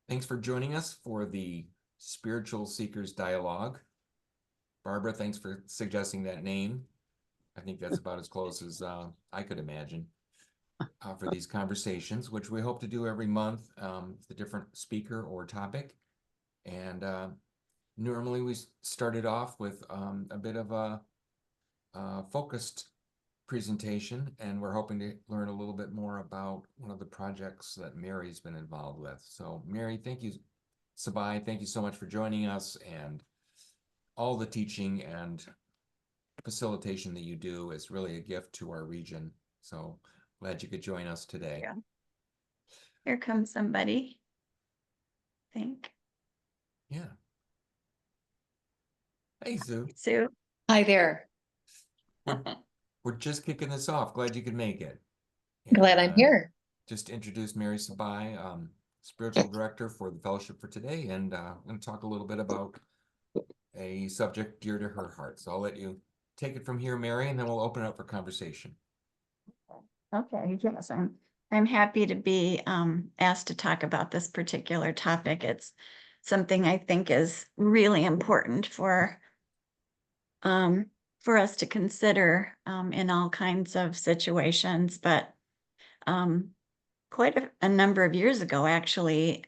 Thanks for joining us for the Spiritual Seekers Dialogue. Barbara, thanks for suggesting that name. I think that's about as close as I could imagine for these conversations, which we hope to do every month with a different speaker or topic. And normally we started off with a bit of a focused presentation, and we're hoping to learn a little bit more about one of the projects that Mary's been involved with. So Mary, thank you. Sabaj, thank you so much for joining us, and all the teaching and facilitation that you do is really a gift to our region. So glad you could join us today. Yeah. Here comes somebody. I think. Yeah. Hey, Sue. Sue. Hi there. We're just kicking this off. Glad you could make it. Glad I'm here. Just introduce Mary Sabaj, spiritual director for the fellowship for today, and I'm going to talk a little bit about a subject dear to her heart. So I'll let you take it from here, Mary, and then we'll open it up for conversation. Okay, yes, I'm happy to be asked to talk about this particular topic. It's something I think is really important for us to consider in all kinds of situations. But quite a number of years ago, actually,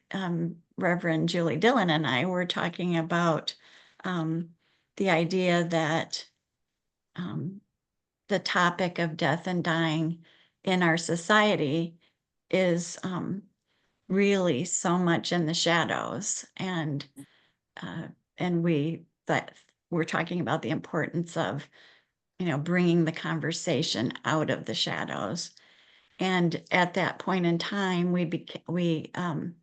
Reverend Julie Dillon and I were talking about the idea that the topic of death and dying in our society is really so much in the shadows, and we're talking about the importance of bringing the conversation out of the shadows. And at that point in time, we came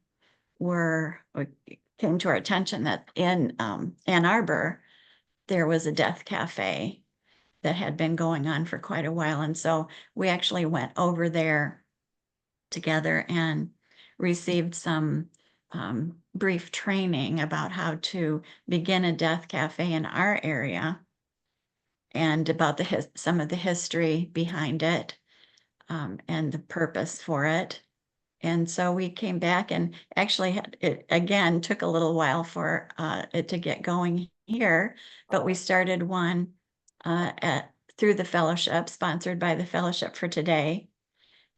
to our attention that in Ann Arbor there was a death cafe that had been going on for quite a while. And so we actually went over there together and received some brief training about how to begin a death cafe in our area, and about some of the history behind it, and the purpose for it. And so we came back, and actually it again took a little while for it to get going here, but we started one through the fellowship, sponsored by the Fellowship for Today.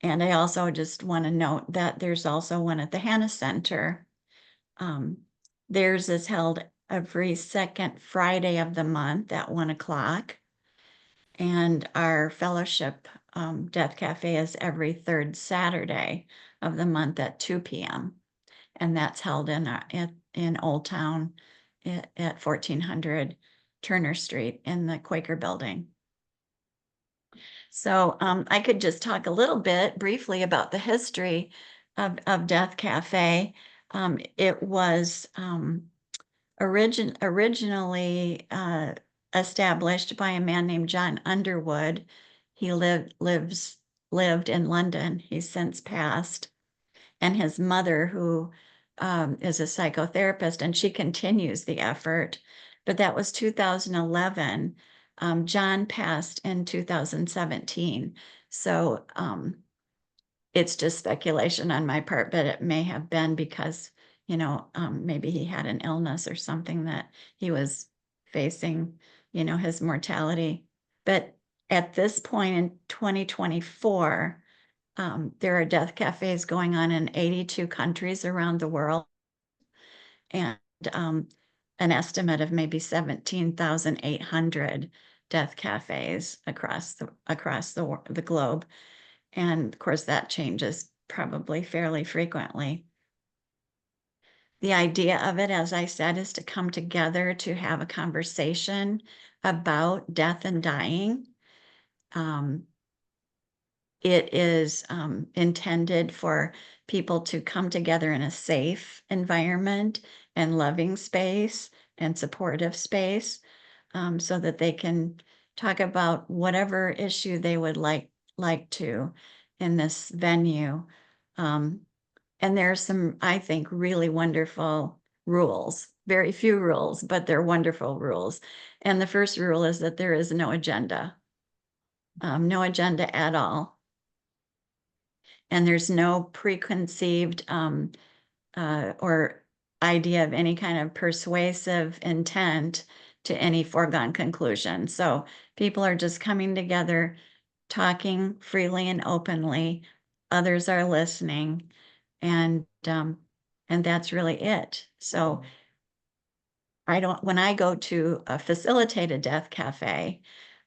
And I also just want to note that there's also one at the Hannah Center. Theirs is held every second Friday of the month at 1 o'clock. And our fellowship Death Cafe is every third Saturday of the month at 2 p.m. And that's held in Old Town at 1400 Turner Street in the Quaker Building. So I could just talk a little bit briefly about the history of Death Cafe. It was originally established by a man named John Underwood. He lived in London. He's since passed. And his mother, who is a psychotherapist, and she continues the effort. But that was 2011. John passed in 2017. So it's just speculation on my part, but it may have been because, maybe he had an illness or something that he was facing, his mortality. But at this point in 2024, there are death cafes going on in 82 countries around the world, and an estimate of maybe 17,800 death cafes across the globe. And of course, that changes probably fairly frequently. The idea of it, as I said, is to come together to have a conversation about death and dying. It is intended for people to come together in a safe environment and loving space and supportive space, so that they can talk about whatever issue they would like to in this venue. And there's some, I think, really wonderful rules. Very few rules, but they're wonderful rules. And the first rule is that there is no agenda. No agenda at all. And there's no preconceived or idea of any kind of persuasive intent to any foregone conclusion. So people are just coming together, talking freely and openly. Others are listening, and that's really it. So when I go to a facilitated death cafe,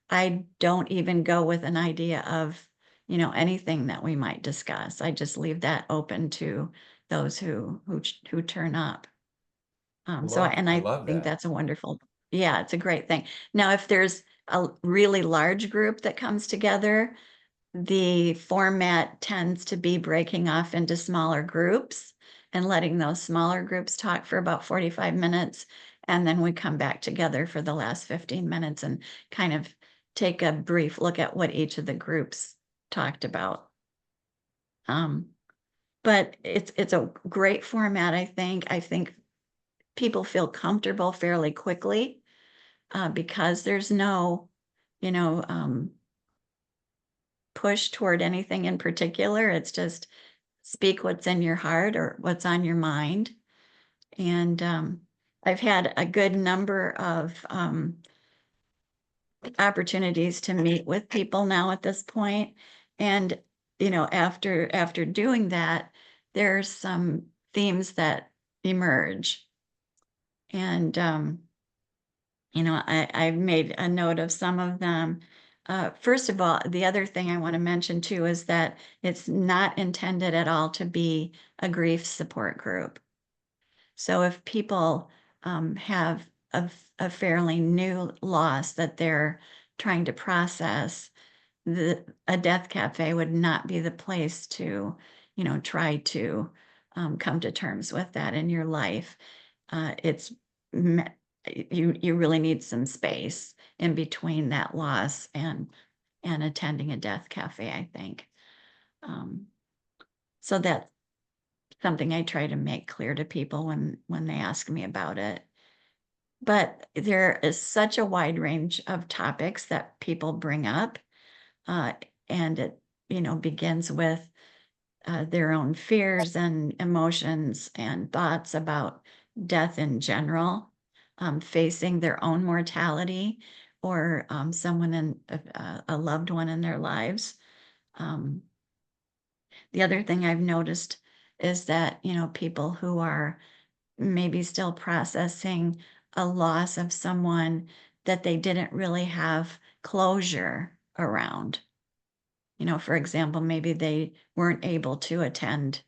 I don't even go with an idea of, anything that we might discuss. I just leave that open to those who turn up. I I love think that. that's a wonderful, yeah, it's a great thing. Now, if there's a really large group that comes together, the format tends to be breaking off into smaller groups and letting those smaller groups talk for about 45 minutes. And then we come back together for the last 15 minutes and kind of take a brief look at what each of the groups talked about. But it's a great format, I think. I think people feel comfortable fairly quickly because there's no, you know, push toward anything in particular. It's just speak what's in your heart or what's on your mind. And I've had a good number of opportunities to meet with people now at this point. And, after doing that, there's some themes that emerge. And, I've made a note of some of them. First of all, the other thing I want to mention too is that it's not intended at all to be a grief support group. So if people have a fairly new loss that they're trying to process, a death cafe would not be the place to, try to come to terms with that in your life. It's you really need some space in between that loss and attending a death cafe, I think. So that's something I try to make clear to people when they ask me about it. But there is such a wide range of topics that people bring up, and it begins with their own fears and emotions and thoughts about death in general, facing their own mortality or someone in a loved one in their lives. Um, the other thing I've noticed is that, people who are maybe still processing a loss of someone that they didn't really have closure around. For example, maybe they weren't able to attend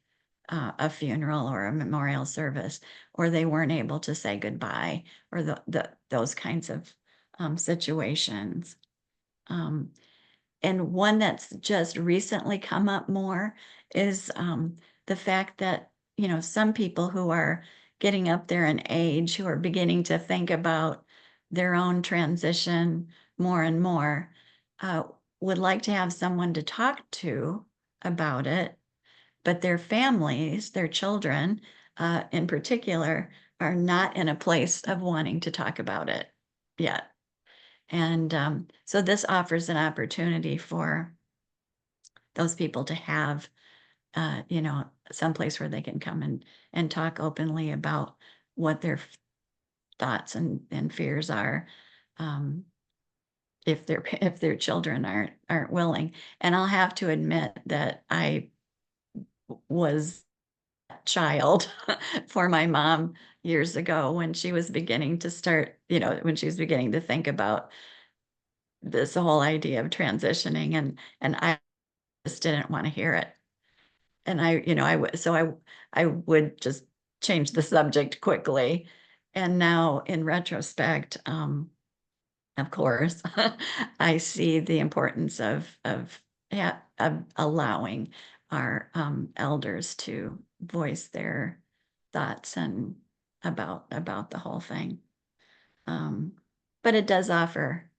a funeral or a memorial service, or they weren't able to say goodbye, or those kinds of situations. And one that's just recently come up more is the fact that, some people who are getting up there in age, who are beginning to think about their own transition more and more, uh, would like to have someone to talk to about it, but their families, their children in particular, are not in a place of wanting to talk about it yet. And so this offers an opportunity for those people to have, some place where they can come and talk openly about what their thoughts and fears are, if their children aren't willing. And I'll have to admit that I was a child for my mom years ago when she was beginning to start, when she was beginning to think about this whole idea of transitioning, and I just didn't want to hear it. And I would just change the subject quickly. And now in retrospect, of course, I see the importance of allowing our elders to voice their thoughts and about the whole thing. But it does offer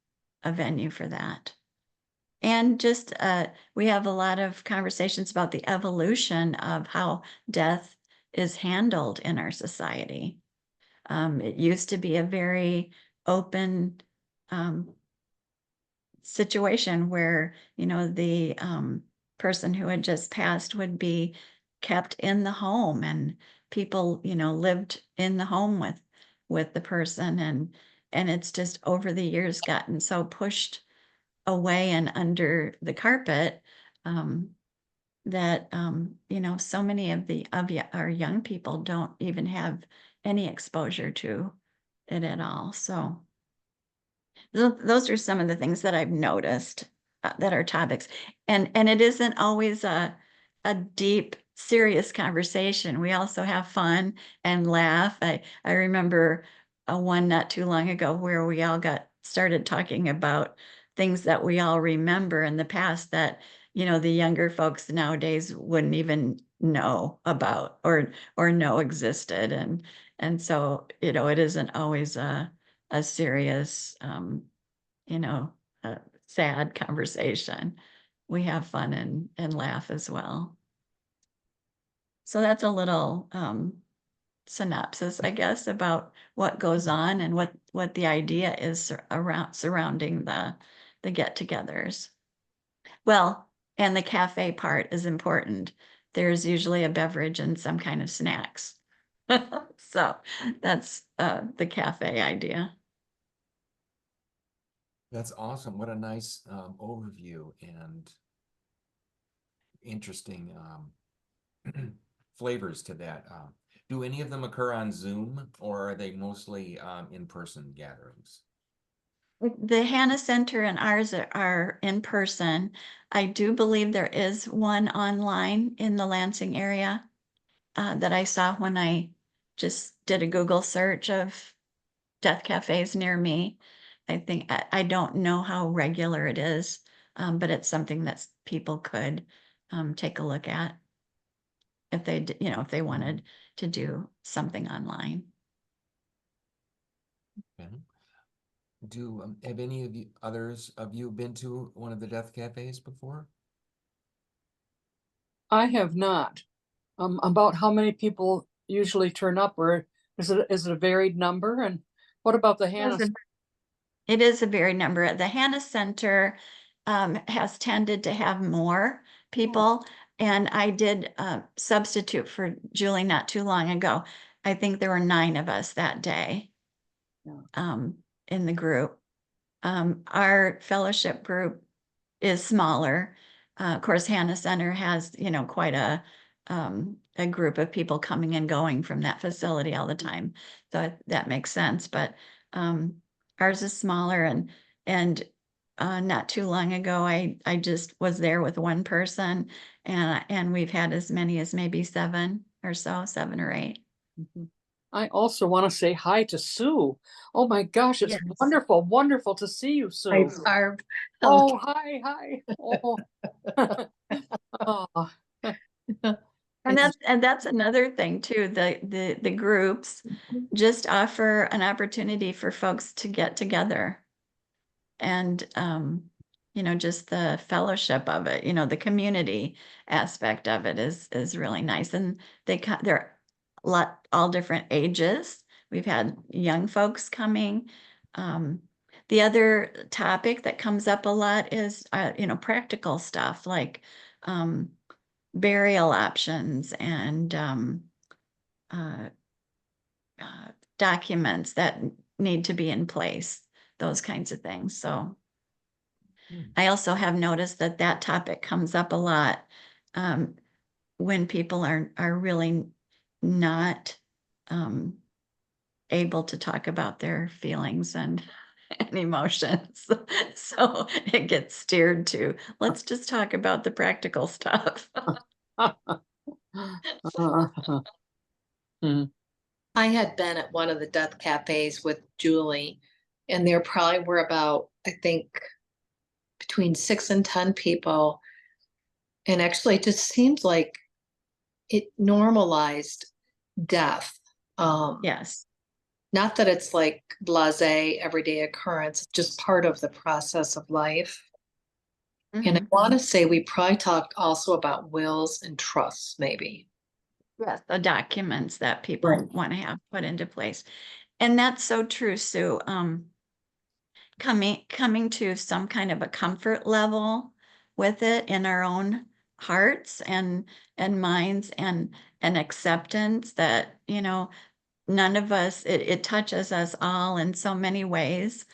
a venue for that. And just we have a lot of conversations about the evolution of how death is handled in our society. It used to be a very open situation where, the person who had just passed would be kept in the home, and people, lived in the home with the person, and it's just over the years gotten so pushed away and under the carpet, that so many of our young people don't even have any exposure to it at all. So those are some of the things that I've noticed, that are topics, and it isn't always a deep, serious conversation. We also have fun and laugh. I remember one not too long ago where we all got started talking about things that we all remember in the past that the younger folks nowadays wouldn't even know about or know existed, and so it isn't always a serious, you know, sad conversation. We have fun and laugh as well. So that's a little synopsis, I guess, about what goes on and what the idea is surrounding the get-togethers. Well, and the cafe part is important. There's usually a beverage and some kind of snacks. So that's the cafe idea. That's awesome. What a nice overview and interesting flavors to that. Do any of them occur on Zoom, or are they mostly in-person gatherings? The Hannah Center and ours are in person. I do believe there is one online in the Lansing area that I saw when I just did a Google search of death cafes near me. I don't know how regular it is, but it's something that people could take a look at if if they wanted to do something online. Okay. Have any of you others of you been to one of the death cafes before? I have not. About how many people usually turn up, or is it a varied number? And what about the Hannah? It is a varied number. The Hannah Center has tended to have more people, and I did substitute for Julie not too long ago. I think there were 9 of us that day. Yeah. In the group. Our fellowship group is smaller. Of course, Hannah Center has, quite a group of people coming and going from that facility all the time. So that makes sense. But ours is smaller, and not too long ago, I just was there with one person, and we've had as many as maybe 7 or so, 7 or 8. Mhm. I also want to say hi to Sue. Oh my gosh, it's Yes. wonderful to see you, Sue. Hi, Barb. Oh, hi. Oh. Oh. And that's another thing too. The groups just offer an opportunity for folks to get together, and just the fellowship of it, the community aspect of it is really nice. And they're all different ages. We've had young folks coming. The other topic that comes up a lot is practical stuff like burial options and uh, documents that need to be in place, those kinds of things. So I also have noticed that topic comes up a lot when people are really not able to talk about their feelings and emotions. So it gets steered to, let's just talk about the practical stuff. Hmm. I had been at one of the death cafes with Julie, and there probably were about, I think, between 6 and 10 people. And actually, it just seems like it normalized death. Yes. Not that it's like blasé, everyday occurrence, just part of the process of life. And I Mhm. want to say we probably talked also about wills and trusts, maybe. Yes, the documents that people Right. want to have put into place. And that's so true, Sue. Coming to some kind of a comfort level with it in our own hearts and minds and acceptance that, you know, none of us, it touches us all in so many ways,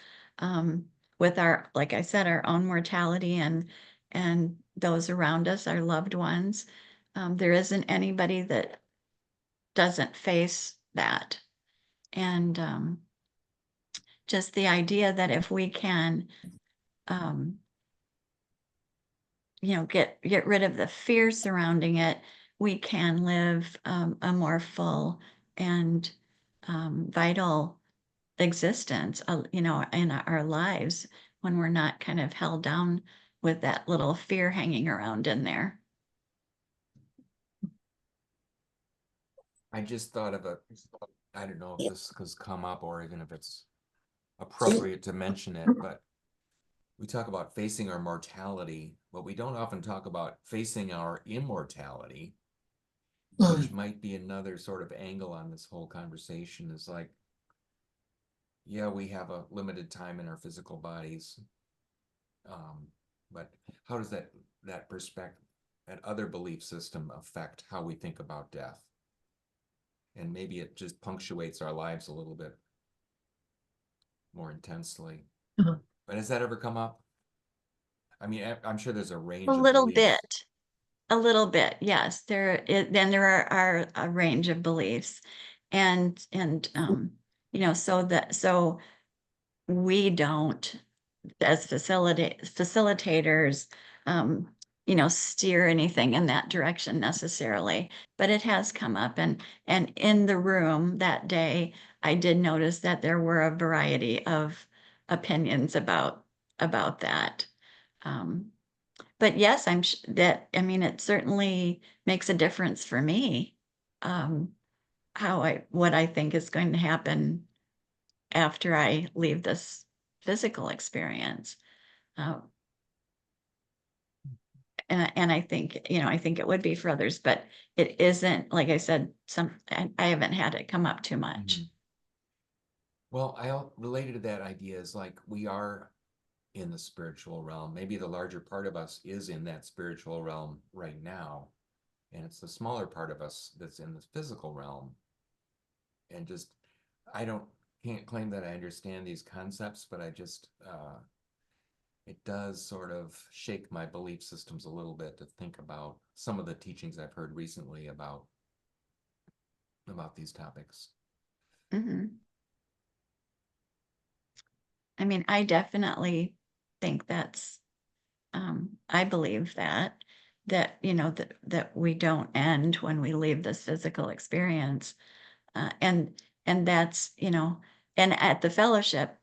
with our, like I said, our own mortality and those around us, our loved ones. There isn't anybody that doesn't face that. And just the idea that if we can, um, you know, get rid of the fear surrounding it, we can live a more full and vital existence, you know, in our lives when we're not kind of held down with that little fear hanging around in there. I just thought of I don't know if this has come up or even if it's appropriate to mention it, but we talk about facing our mortality, but we don't often talk about facing our immortality, which might be another sort of angle on this whole conversation. Is like, yeah, we have a limited time in our physical bodies, but how does that perspective, that other belief system affect how we think about death? And maybe it just punctuates our lives a little bit more intensely. Uh-huh. But has that ever come up? I mean, I'm sure there's a range A of little beliefs. bit. A little bit, yes. Then there are a range of beliefs, and you know, so we don't, as facilitators, you know, steer anything in that direction necessarily. But it has come up, and in the room that day, I did notice that there were a variety of opinions about that. But yes, I mean, it certainly makes a difference for me, um, what I think is going to happen after I leave this physical experience. Uh, and I think, you know, I think it would be for others, but it isn't, like I said, I haven't had it come up too much. Mhm. Well, related to that idea is like we are in the spiritual realm. Maybe the larger part of us is in that spiritual realm right now, and it's the smaller part of us that's in the physical realm. And just, I can't claim that I understand these concepts, but I just it does sort of shake my belief systems a little bit to think about some of the teachings I've heard recently about these topics. Mhm. I mean, I definitely think I believe that, you know, that we don't end when we leave this physical experience. And that's, you know, and at the fellowship,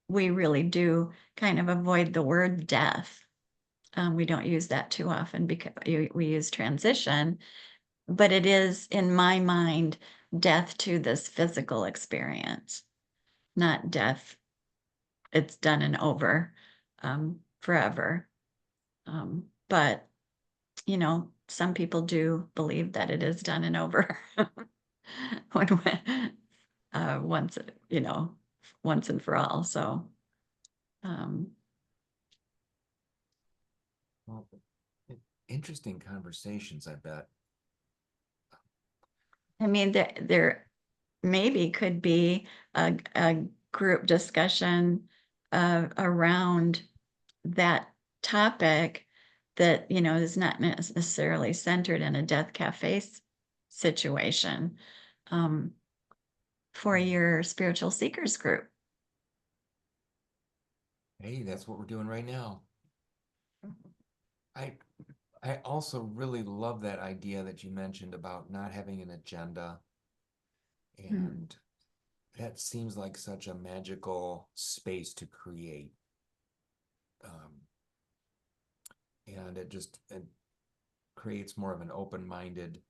we really do kind of avoid the word death. We don't use that too often because we use transition, but it is, in my mind, death to this physical experience, not death. It's done and over, forever. But, you know, some people do believe that it is done and over when, once, you know, once and for all. So, um, Well, interesting conversations, I bet. I mean, there maybe could be a group discussion around that topic that, you know, is not necessarily centered in a death cafe situation, um, for your spiritual seekers group. Hey, that's what we're doing right now. I I also really love that idea that you mentioned about not having an agenda. And that seems like such a magical space to create. Um, and it creates more of an open-minded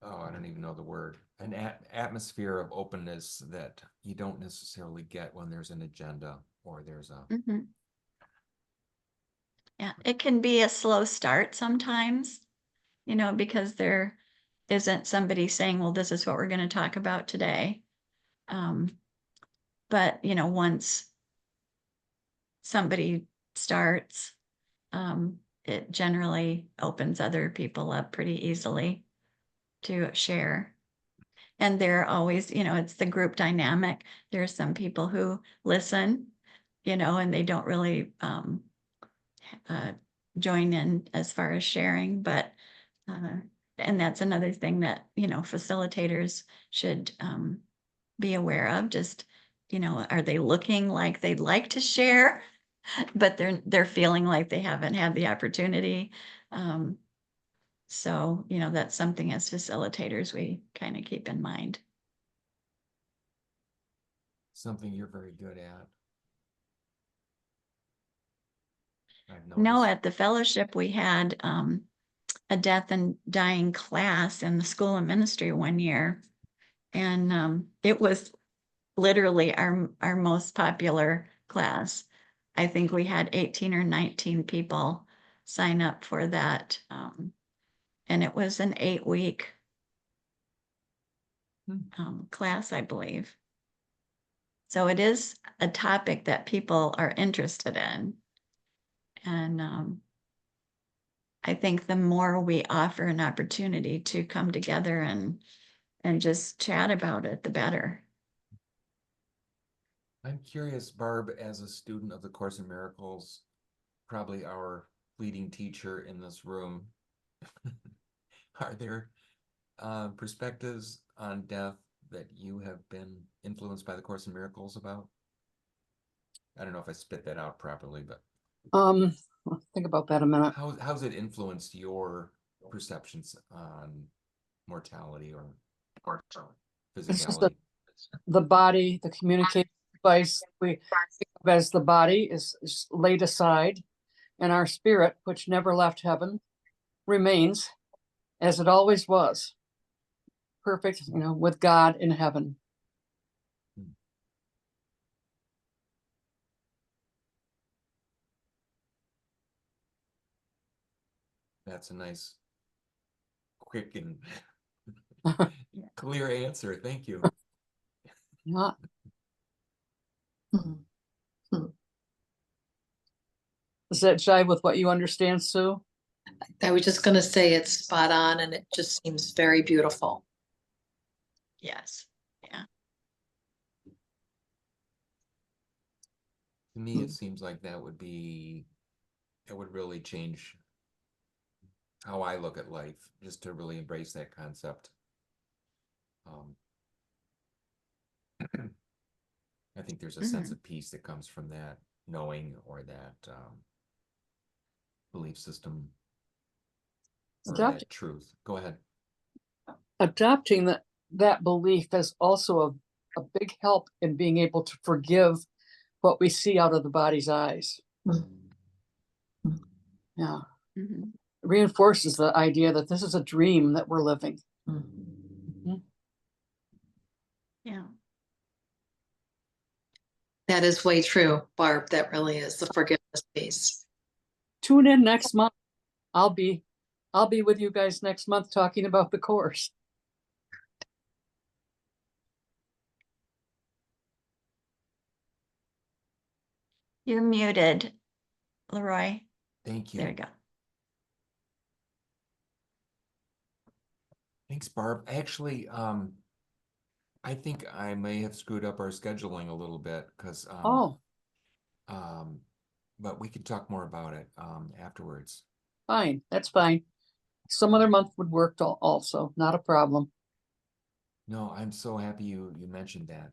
oh, I don't even know the word, an atmosphere of openness that you don't necessarily get when there's an agenda or there's a Mhm. Yeah, it can be a slow start sometimes, you know, because there isn't somebody saying, well, this is what we're going to talk about today. But, you know, once somebody starts, it generally opens other people up pretty easily to share. And they're always, it's the group dynamic. There are some people who listen, and they don't really uh, join in as far as sharing, but and that's another thing that, facilitators should be aware of. Just, are they looking like they'd like to share, but they're feeling like they haven't had the opportunity. So, that's something as facilitators we kind of keep in mind. Something you're very good at. I've No, noticed. at the fellowship, we had a death and dying class in the School of Ministry one year. And it was literally our most popular class. I think we had 18 or 19 people sign up for that. And it was an 8-week class, I believe. So it is a topic that people are interested in. And I think the more we offer an opportunity to come together and just chat about it, the better. I'm curious, Barb, as a student of the Course in Miracles, probably our leading teacher in this room, are there perspectives on death that you have been influenced by the Course in Miracles about? I don't know if I spit that out properly, but Let's think about that a minute. how's it influenced your perceptions on mortality or It's just physicality? the body, the communication device we think of as the body is laid aside, and our spirit, which never left heaven, remains as it always was, perfect, with God in heaven. That's a nice, quick and clear answer. Thank you. Yeah. Does that jive with what you understand, Sue? I was just gonna say it's spot on and it just seems very beautiful. Yes. Yeah. To me, it seems like it would really change how I look at life, just to really embrace that concept. I think there's a sense of peace that comes from that knowing or that belief system or that truth. Go ahead. Adopting that belief is also a big help in being able to forgive what we see out of the body's eyes. Yeah. Reinforces the idea that this is a dream that we're living. Yeah. That is way true, Barb. That really is the forgiveness piece. Tune in next month. I'll be with you guys next month talking about the course. You're muted, Leroy. Thank you. There you go. Thanks, Barb. Actually, I think I may have screwed up our scheduling a little bit because but we can talk more about it afterwards. Fine, that's fine. Some other month would work also, not a problem. No, I'm so happy you mentioned that.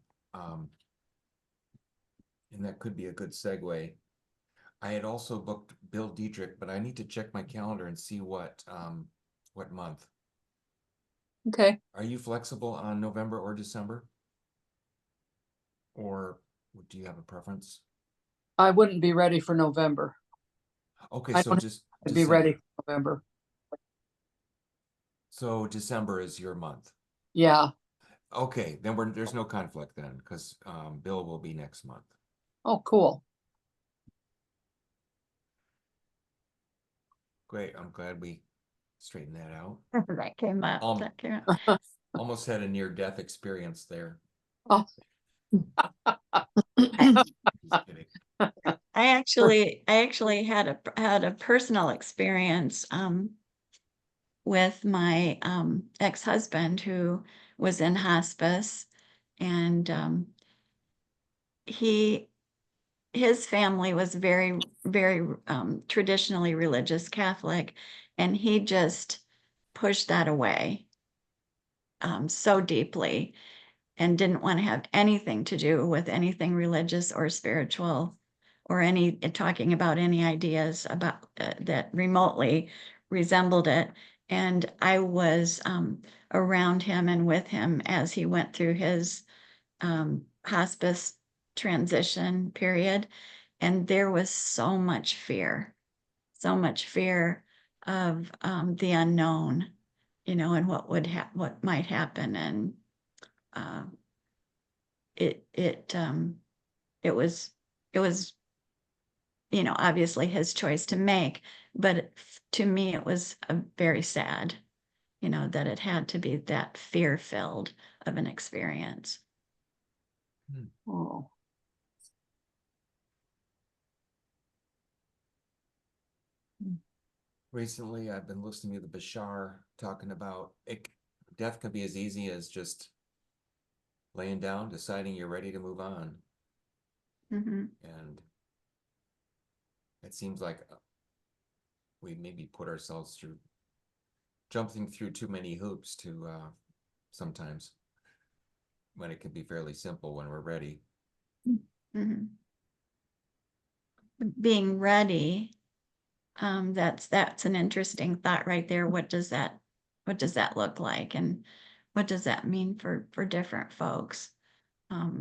And that could be a good segue. I had also booked Bill Dietrich, but I need to check my calendar and see what month. Okay. Are you flexible on November or December? Or do you have a preference? I wouldn't be ready for November. Okay, so just to be ready for November. So December is your month. Yeah. Okay, then there's no conflict then, because Bill will be next month. Oh, cool. Great, I'm glad we straightened that out. That came up. Almost had a near-death experience there. Oh. Just kidding. I actually had a personal experience with my ex-husband who was in hospice, and his family was very traditionally religious Catholic, and he just pushed that away so deeply and didn't want to have anything to do with anything religious or spiritual or any talking about any ideas about that remotely resembled it. And I was around him and with him as he went through his hospice transition period. And there was so much fear of the unknown, and what might happen. And uh, it it it was it was obviously his choice to make, but to me it was a very sad, that it had to be that fear filled of an experience. Oh, Recently, I've been listening to the Bashar talking about death could be as easy as just laying down, deciding you're ready to move on. Mhm. And it seems like we maybe put ourselves through jumping through too many hoops to sometimes, when it can be fairly simple when we're ready. Mhm. Being ready, that's an interesting thought right there. What does that look like, and what does that mean for different folks? I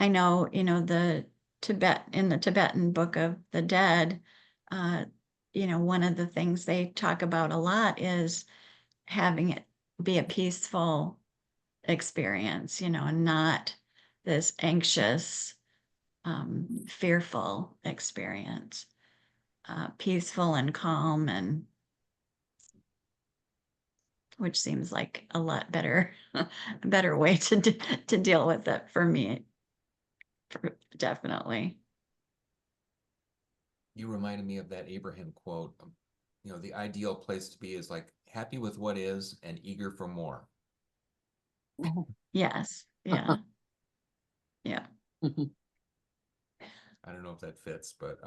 know, the Tibetan Book of the Dead, uh, one of the things they talk about a lot is having it be a peaceful experience, and not this anxious, fearful experience. Peaceful and calm, and which seems like a lot better, a better way to deal with it for me, definitely. You reminded me of that Abraham quote. The ideal place to be is like happy with what is and eager for more. Yes, yeah, yeah. I don't know if that fits, but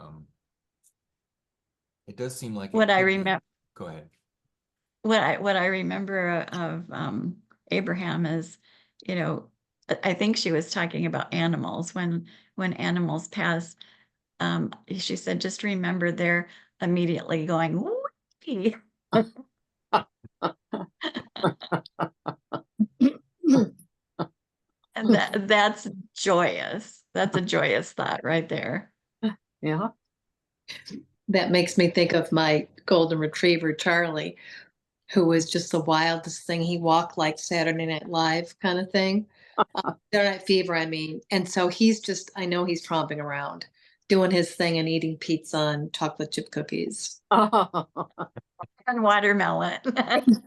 it does seem like it What I could be. remember, Go ahead. what I remember of Abraham is, I think she was talking about animals when animals pass. She said, just remember they're immediately going, "Whee!" And that's joyous. That's a joyous thought right there. yeah. That makes me think of my golden retriever, Charlie, who was just the wildest thing. He walked like Saturday Night Live kind of thing. Saturday Night Fever, I mean. And so I know he's tromping around, doing his thing and eating pizza and chocolate chip cookies. And watermelon.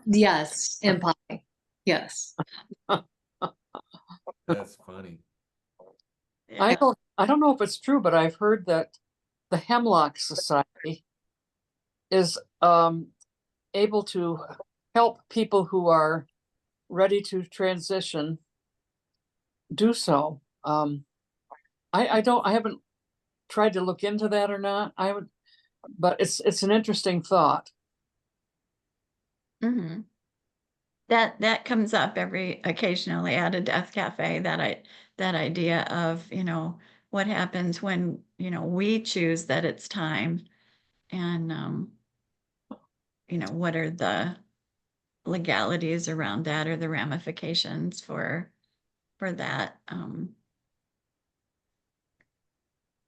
Yes, and pie. Yes. That's funny. Yeah. I don't know if it's true, but I've heard that the Hemlock Society is able to help people who are ready to transition do so. I haven't tried to look into that or not. I would, but it's an interesting thought. Mhm. That comes up occasionally at a death cafe, that idea of, what happens when, we choose that it's time, and what are the legalities around that, or the ramifications for that,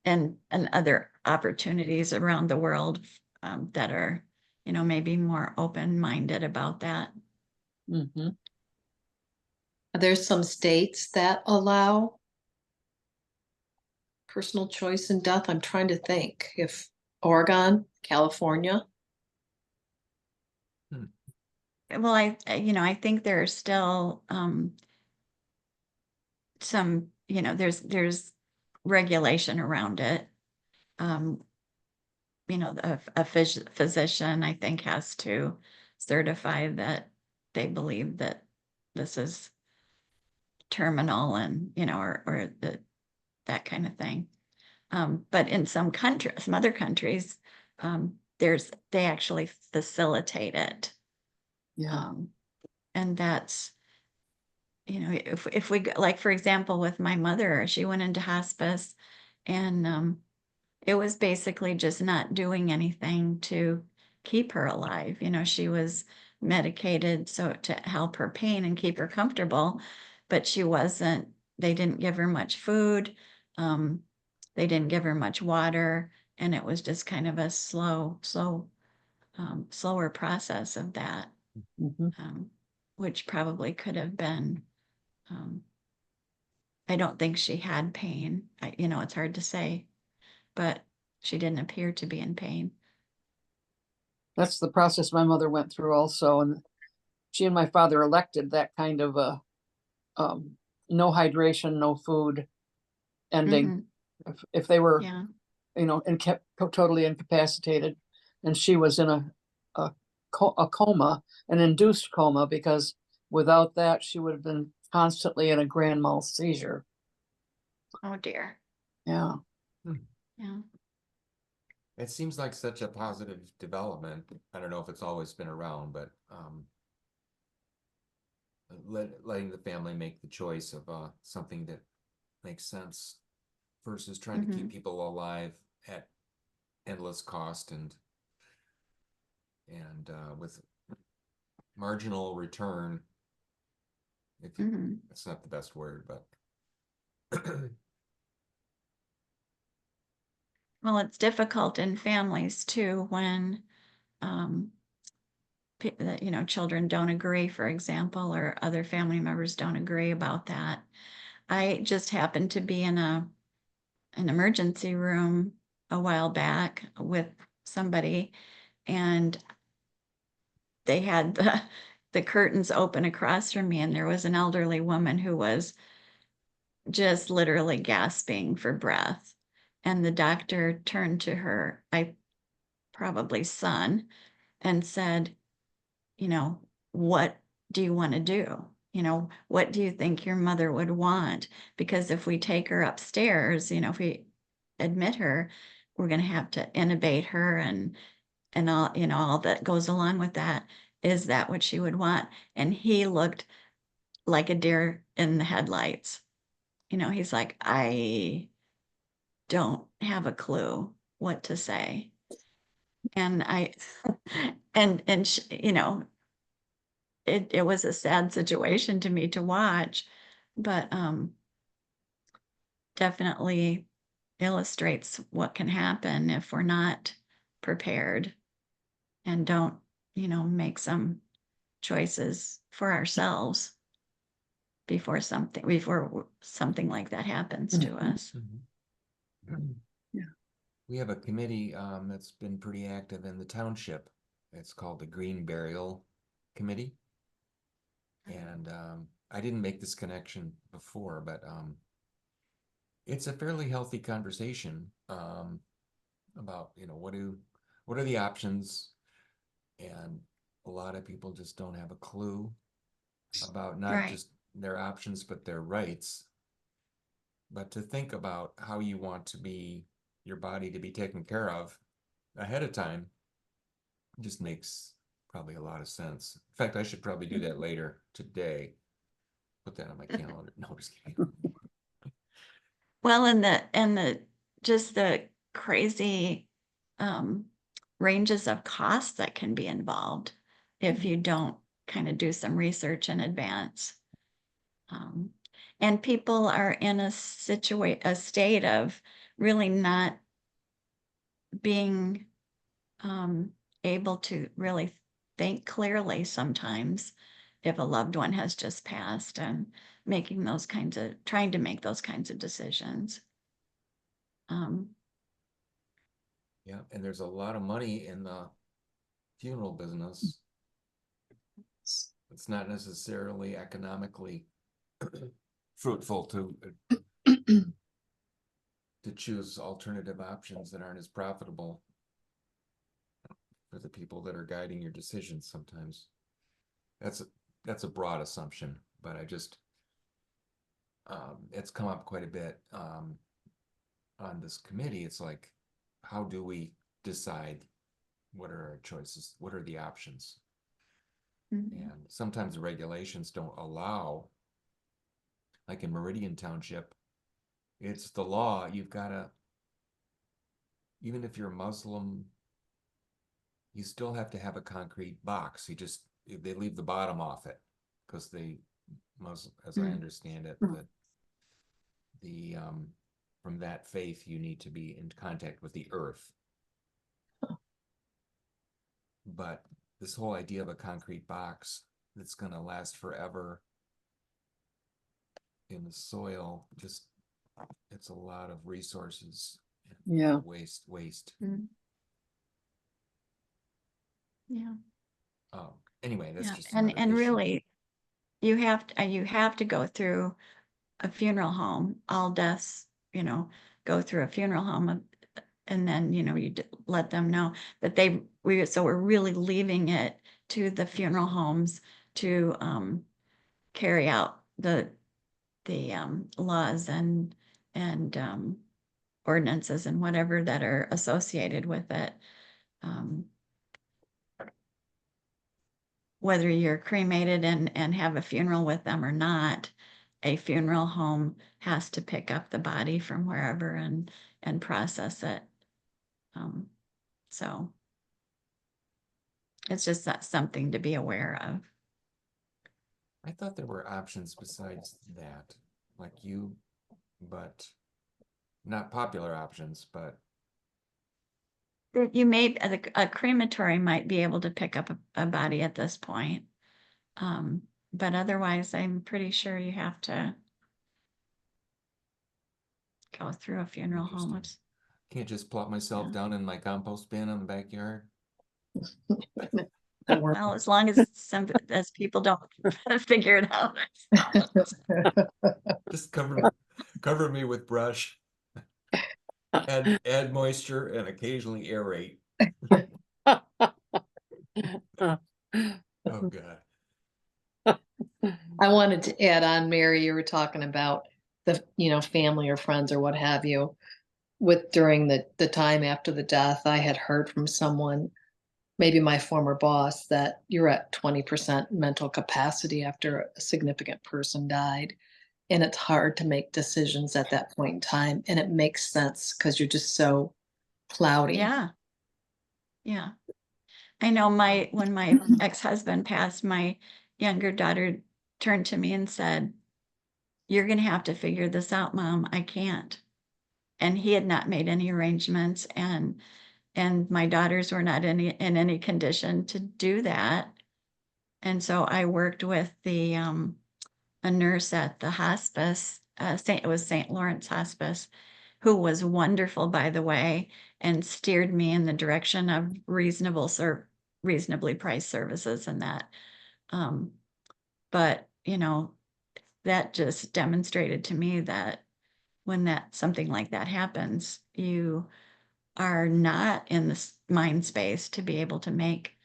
and other opportunities around the world that are, maybe more open-minded about that. Mm-hmm. There's some states that allow personal choice in death. I'm trying to think if Oregon, California. Well, I think there are still some, there's regulation around it. You know, a physician, I think, has to certify that they believe that this is terminal and, you know, or that kind of thing. But in some countries, some other countries, they actually facilitate it. Yeah. And that's, you know, if we like, for example, with my mother, she went into hospice and it was basically just not doing anything to keep her alive. You know, she was medicated so to help her pain and keep her comfortable, but they didn't give her much food. Um, they didn't give her much water, and it was just kind of a slower process of that, Mhm. which probably could have been. Um, I don't think she had pain. You know, it's hard to say, but she didn't appear to be in pain. That's the process my mother went through also, and she and my father elected that kind of a no hydration, no food ending. Mhm. If they were, Yeah. you know, and kept totally incapacitated, and she was in a coma, an induced coma, because without that she would have been constantly in a grand mal seizure. Oh dear. Yeah. Yeah. It seems like such a positive development. I don't know if it's always been around, but letting the family make the choice of something that makes sense versus trying to keep Mhm. people alive at endless cost and with marginal return. If you, Mhm. it's not the best word, but Well, it's difficult in families too when you know, children don't agree, for example, or other family members don't agree about that. I just happened to be in an emergency room a while back with somebody, and they had the curtains open across from me, and there was an elderly woman who was just literally gasping for breath. And the doctor turned to her, probably son, and said, you know, what do you want to do? You know, what do you think your mother would want? Because if we take her upstairs, you know, if we admit her, we're going to have to intubate her and all, you know, all that goes along with that. Is that what she would want? And he looked like a deer in the headlights. You know, he's like, I don't have a clue what to say. And you know, it was a sad situation to me to watch, but definitely illustrates what can happen if we're not prepared and don't, you know, make some choices for ourselves before something like that happens to Mhm. us. Yeah. we have a committee that's been pretty active in the township. It's called the Green Burial Committee. And I didn't make this connection before, but it's a fairly healthy conversation about, you know, what are the options, and a lot of people just don't have a clue about not Right. just their options but their rights, but to think about how you want your body to be taken care of ahead of time just makes probably a lot of sense. In fact, I should probably do that later today. Put that on my calendar. No, just kidding. Well, and the just the crazy um, ranges of costs that can be involved if you don't kind of do some research in advance. Um, and people are in a state of really not being able to really think clearly sometimes if a loved one has just passed and trying to make those kinds of decisions. Um, Yeah, and there's a lot of money in the funeral business. It's not necessarily economically fruitful to to choose alternative options that aren't as profitable for the people that are guiding your decisions sometimes. That's a broad assumption, but I just, it's come up quite a bit, on this committee. It's like, how do we decide what are our choices? What are the options? Mhm. And sometimes the regulations don't allow, like in Meridian Township, it's the law. You've got to, even if you're Muslim, you still have to have a concrete box. They leave the bottom off it because Muslim, as I Mm. understand it, Mm. that from that faith, you need to be in contact with the earth. But this whole idea of a concrete box that's going to last forever in the soil, it's a lot of resources. Yeah. Waste. Mm. Yeah. Anyway, that's Yeah. just And another issue. really, you have to go through a funeral home. All deaths, go through a funeral home, and then let them know that so we're really leaving it to the funeral homes to carry out the laws and ordinances and whatever that are associated with it. Whether you're cremated and have a funeral with them or not, a funeral home has to pick up the body from wherever and process it. So it's just something to be aware of. I thought there were options besides that, like but not popular options, but You may a crematory might be able to pick up a body at this point, but otherwise, I'm pretty sure you have to go through a funeral home. Interesting. Can't just plop myself Yeah. down in my compost bin in the backyard. Well, as long as people don't figure it out. Just cover me with brush. Add moisture and occasionally aerate. Oh God. I wanted to add on, Mary, you were talking about the, family or friends or what have you. During the time after the death, I had heard from someone, maybe my former boss, that you're at 20% mental capacity after a significant person died. And it's hard to make decisions at that point in time. And it makes sense because you're just so cloudy. Yeah. Yeah. I know when my ex-husband passed, my younger daughter turned to me and said, "You're going to have to figure this out, Mom. I can't." And he had not made any arrangements, and my daughters were not in any condition to do that. And so I worked with a nurse at the hospice, it was St. Lawrence Hospice, who was wonderful, by the way, and steered me in the direction of reasonably priced services and that. But that just demonstrated to me that when something like that happens, you are not in the mind space to be able to make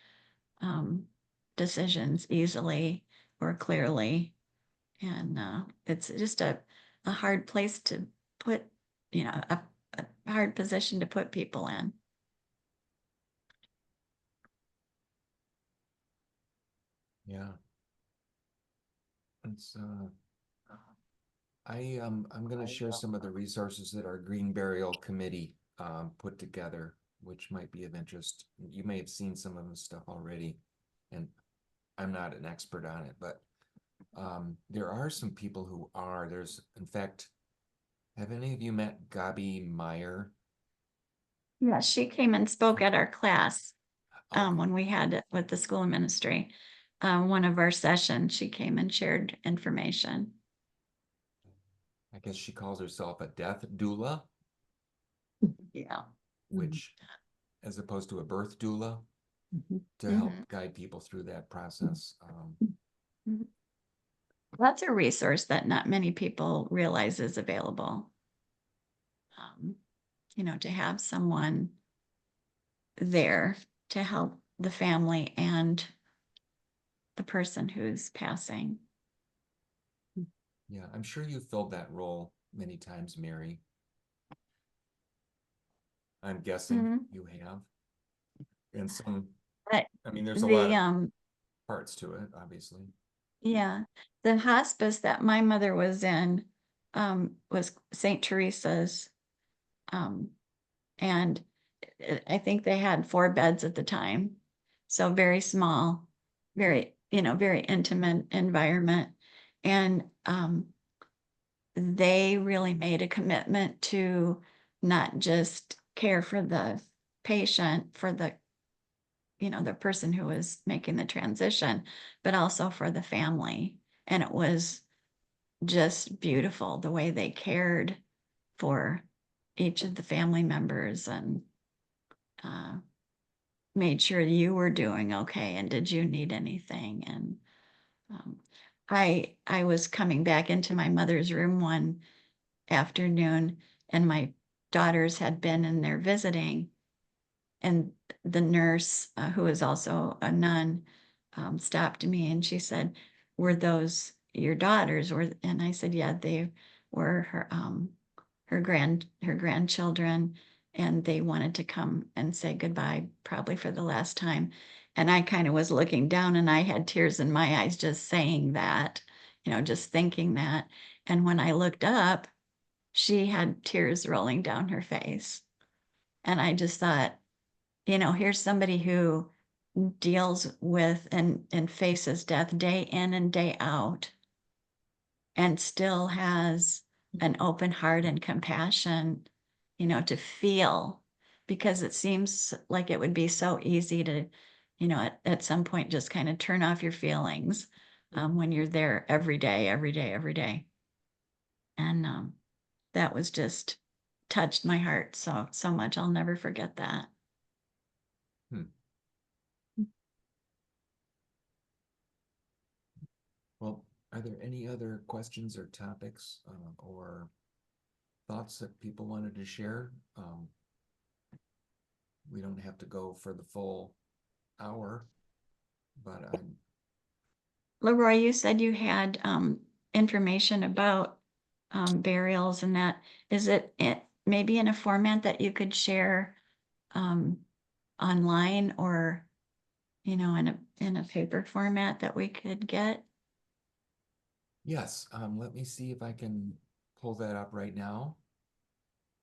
decisions easily or clearly. And it's just a hard place to put, a hard position to put people in. Yeah. It's I'm gonna share some of the resources that our Green Burial Committee put together, which might be of interest. You may have seen some of the stuff already, and I'm not an expert on it, but there are some people who are. In fact, have any of you met Gabi Meyer? Yeah, she came and spoke at our class Okay. when we had it with the school ministry. One of our sessions, she came and shared information. I guess she calls herself a death doula, Yeah. which, as opposed to a birth doula, Mhm. to help guide people through that process. That's a resource that not many people realize is available. to have someone there to help the family and the person who's passing. Yeah, I'm sure you filled that role many times, Mary. I'm guessing Mhm. you have. And some, But I mean, there's a lot the of parts to it, obviously. yeah, the hospice that my mother was in was St. Teresa's, and I think they had 4 beds at the time, so very small, very very intimate environment, and they really made a commitment to not just care for the patient, for the the person who was making the transition, but also for the family. And it was just beautiful the way they cared for each of the family members and uh, made sure you were doing okay and did you need anything. And um, I was coming back into my mother's room one afternoon, and my daughters had been in there visiting, and the nurse, who is also a nun, stopped me and she said, "Were those your daughters?" And I said, "Yeah, they were her grandchildren, and they wanted to come and say goodbye, probably for the last time." And I kind of was looking down, and I had tears in my eyes just saying that, just thinking that. And when I looked up, she had tears rolling down her face, and I just thought, here's somebody who deals with and faces death day in and day out and still has an open heart and compassion, to feel, because it seems like it would be so easy to, at some point just kind of turn off your feelings when you're there every day, every day, every day. And that was just touched my heart so much. I'll never forget that. Well, are there any other questions or topics or thoughts that people wanted to share? We don't have to go for the full hour, but Leroy, you said you had information about burials and that. Is it maybe in a format that you could share online, or in a paper format that we could get? yes, let me see if I can pull that up right now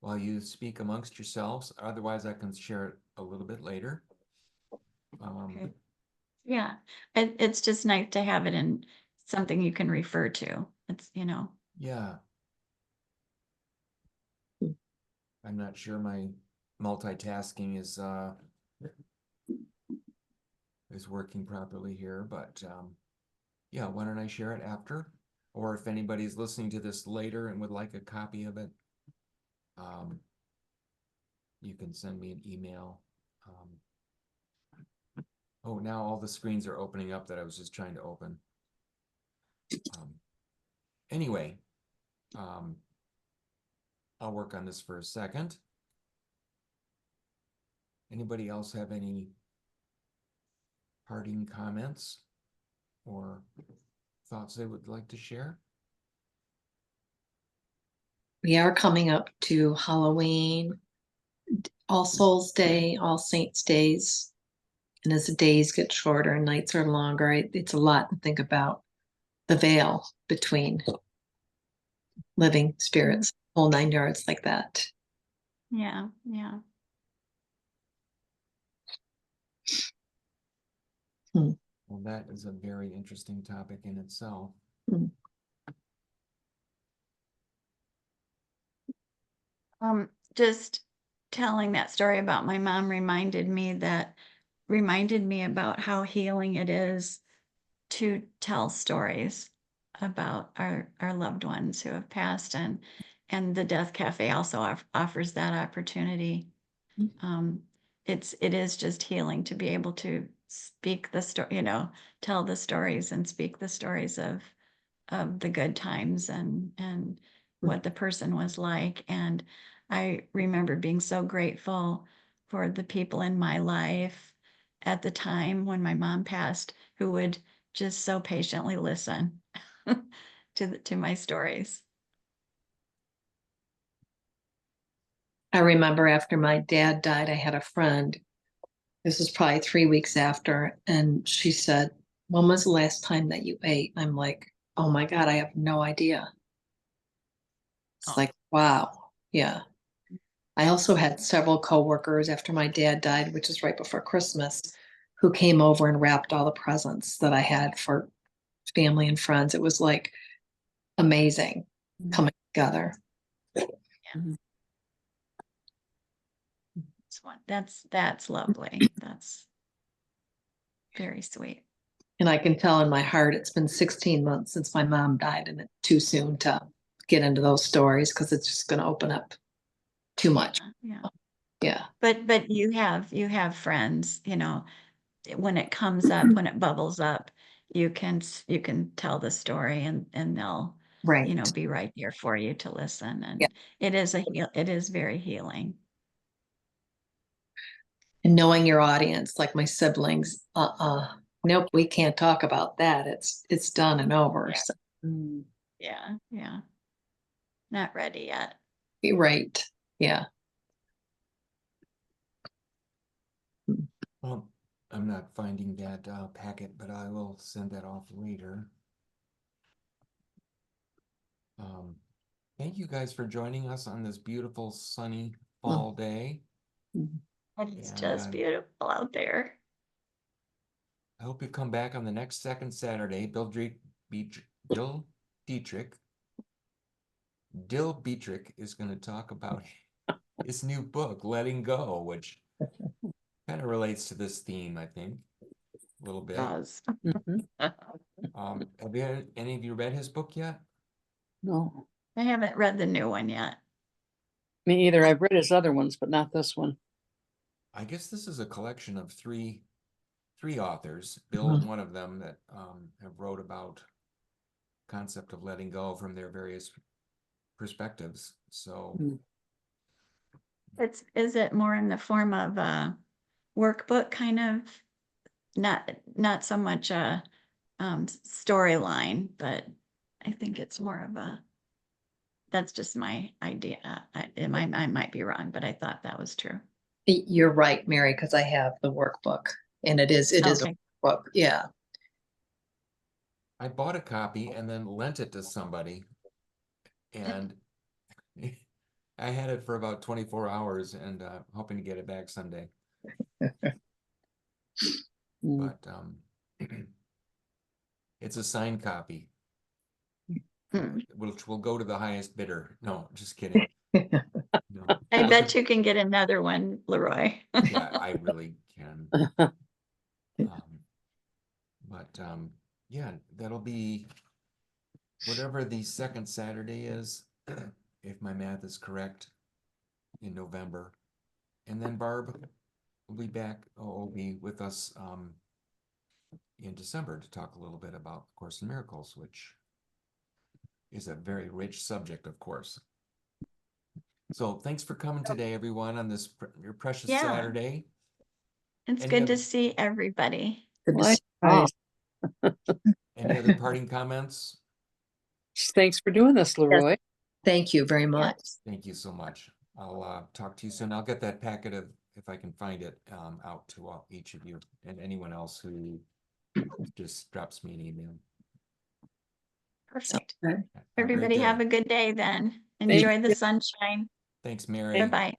while you speak amongst yourselves. Otherwise, I can share it a little bit later. Okay. Yeah, it's just nice to have it in something you can refer to. It's Yeah. I'm not sure my multitasking is working properly here, but yeah, why don't I share it after? Or if anybody's listening to this later and would like a copy of it, you can send me an email. Oh, now all the screens are opening up that I was just trying to open. Anyway, I'll work on this for a second. Anybody else have any parting comments or thoughts they would like to share? We are coming up to Halloween, All Souls Day, All Saints Days. And as the days get shorter and nights are longer, it's a lot to think about. The veil between living spirits, whole 9 yards like that. Yeah, yeah. Well, that is a very interesting topic in itself. Just telling that story about my mom reminded me about how healing it is to tell stories about our loved ones who have passed, and the Death Cafe also offers that opportunity. It is just healing to be able to speak the story, tell the stories and speak the stories of the good times and what the person was like. And I remember being so grateful for the people in my life at the time when my mom passed, who would just so patiently listen to my stories. I remember after my dad died, I had a friend. This was probably 3 weeks after, and she said, "When was the last time that you ate?" I'm like, "Oh my God, I have no idea." It's Oh. like, wow. Yeah. I also had several coworkers after my dad died, which is right before Christmas, who came over and wrapped all the presents that I had for family and friends. It was like amazing coming together. That's lovely. That's very sweet. And I can tell in my heart it's been 16 months since my mom died, and it's too soon to get into those stories because it's just going to open up too much. Yeah. Yeah. But you have friends, you know, when it comes up, when it bubbles up, you can tell the story and they'll, Right. you know, be right there for you to listen. And Yeah. it is very healing. And knowing your audience, like my siblings, nope, we can't talk about that. It's done and over. Yeah. So, Yeah. Not ready yet. you're right. Yeah. Well, I'm not finding that packet, but I will send that off later. Thank you guys for joining us on this beautiful sunny fall day. It's And, just beautiful out there. I hope you come back on the next second Saturday. Dill Dietrich is going to talk about his new book, Letting Go, which kind of relates to this theme, I think, a little bit. Does. Have any of you read his book yet? No, I haven't read the new one yet. me either. I've read his other ones, but not this one. I guess this is a collection of three authors. Bill is one of them that have wrote about concept of letting go from their various perspectives. So Is it more in the form of a workbook kind of, not so much a storyline, but I think it's more of a, that's just my idea. I might be wrong, but I thought that was true. You're right, Mary, because I have the workbook, and it is Okay. a workbook. Yeah. I bought a copy and then lent it to somebody, and I had it for about 24 hours and hoping to get it back someday. But it's a signed copy, which will go to the highest bidder. No, just kidding. No. I bet you can get another one, Leroy. Yeah, I really can. Yeah, that'll be whatever the second Saturday is, if my math is correct, in November. And then Barb will be back, will be with us in December to talk a little bit about Course in Miracles, which is a very rich subject, of course. So thanks for coming today, everyone, on this your precious Saturday. It's good to see everybody. Any other parting comments? Thanks for doing this, Leroy. Thank you very much. Yes. Thank you so much. I'll talk to you soon. I'll get that packet of, if I can find it, out to each of you and anyone else who just drops me an email. Perfect. Okay. Everybody have a good day then. Enjoy the sunshine. Thanks, Mary. Bye-bye.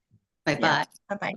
Bye-bye. Bye-bye.